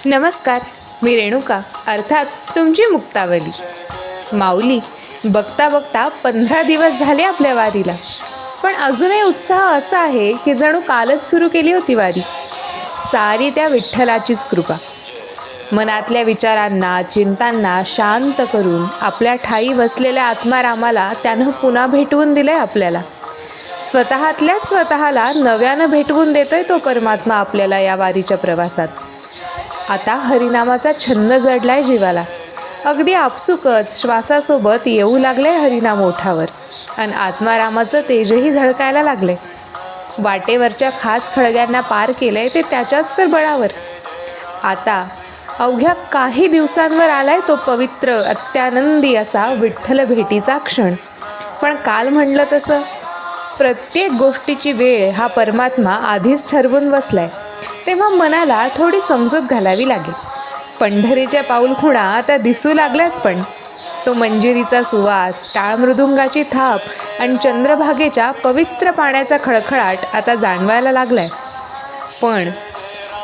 नमस्कार, मी रेणुका अर्थात तुमची मुक्तावली. माऊली, बघता बघता 15 दिवस झाले आपल्या वारीला, पण अजूनही उत्साह असा आहे की जणू कालच सुरू केली होती वारी. सारी त्या विठ्ठलाचीच कृपा. मनातल्या विचारांना चिंतांना शांत करून आपल्या ठाई बसलेल्या आत्मारामाला त्यानं पुन्हा भेटवून दिलंय आपल्याला. स्वतःतल्याच स्वतःला नव्यानं भेटवून देतोय तो परमात्मा आपल्याला या वारीच्या प्रवासात. आता हरिनामाचा छंद जडलाय जीवाला. अगदी आपसुकच श्वासासोबत येऊ लागले हरिनाम ओठावर आणि आत्मारामाचं तेजही झळकायला लागले. वाटेवरच्या खास खळग्यांना पार केलंय ते त्याच्याच तर बळावर. आता अवघ्या काही दिवसांवर आलाय तो पवित्र अत्यानंदी असा विठ्ठल भेटीचा क्षण. पण काल म्हणलं तसं प्रत्येक गोष्टीची वेळ हा परमात्मा आधीच ठरवून बसलाय, तेव्हा मनाला थोडी समजूत घालावी लागेल. पंढरीच्या पाऊलखुणा आता दिसू लागल्यात, पण तो मंजिरीचा सुवास, टाळ मृदुंगाची थाप आणि चंद्रभागेच्या पवित्र पाण्याचा खळखळाट आता जाणवायला लागलाय. पण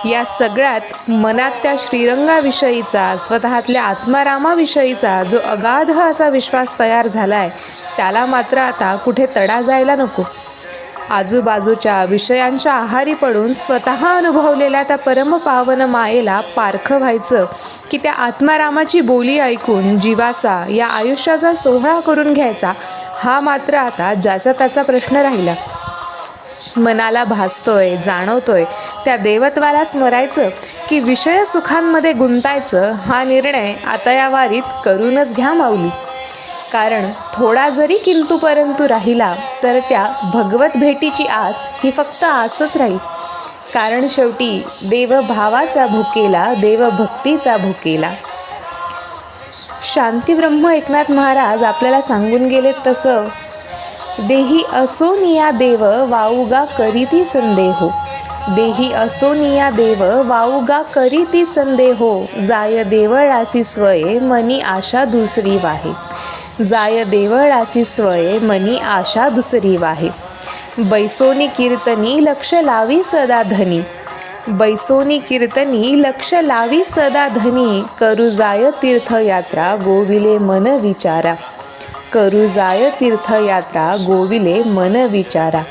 या सगळ्यात मनात त्या श्रीरंगाविषयीचा, स्वतःतल्या आत्मारामाविषयीचा जो अगाध असा विश्वास तयार झालाय, त्याला मात्र आता कुठे तडा जायला नको. आजूबाजूच्या विषयांच्या आहारी पडून स्वतः अनुभवलेल्या त्या परमपावन मायेला पारखं व्हायचं की त्या आत्मारामाची बोली ऐकून जीवाचा, या आयुष्याचा सोहळा करून घ्यायचा, हा मात्र आता ज्याचा त्याचा प्रश्न राहिला. मनाला भासतोय, जाणवतोय त्या देवत्वाला स्मरायचं की विषय सुखांमध्ये गुंतायचं, हा निर्णय आता या वारीत करूनच घ्या माऊली. कारण थोडा जरी किंतु परंतु राहिला तर त्या भगवत भेटीची आस ही फक्त आसच राहील. कारण शेवटी देवभावाचा भुकेला, देवभक्तीचा भुकेला. शांतीब्रह्म एकनाथ महाराज आपल्याला सांगून गेलेत तसं, देही असोनिया देव वाऊगा करीती संदेहो. देही असोनिया देव वाऊगा करीती संदेहो. जाय देवळासी स्वये मनी आशा दुसरी वाहे. जाय देवळासी स्वये मनी आशा दुसरी वाहे. बैसोनी कीर्तनी लक्ष लावी सदा धनी. बैसोनी कीर्तनी लक्ष लावी सदा धनी. करू जाय तीर्थयात्रा गोविले मन विचारा. करू जाय तीर्थयात्रा गोविले मन विचारा.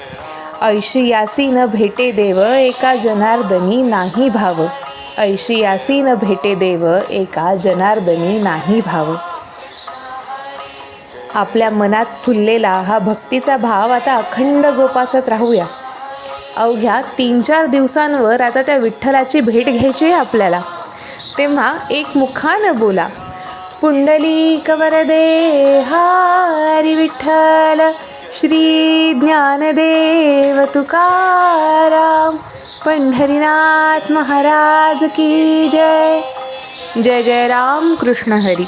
ऐशियासी न भेटे देव एका जनार्दनी नाही भाव. ऐशियासी न भेटे देव एका जनार्दनी नाही भाव. आपल्या मनात फुललेला हा भक्तीचा भाव आता अखंड जोपासत राहूया. अवघ्या 3-4 दिवसांवर आता त्या विठ्ठलाची भेट घ्यायची आहे आपल्याला. तेव्हा एक मुखानं बोला, पुंडलिक वरदे हरी विठ्ठल श्री ज्ञानदेव तुकाराम. पंढरीनाथ महाराज की जय. जय जय राम कृष्ण हरी.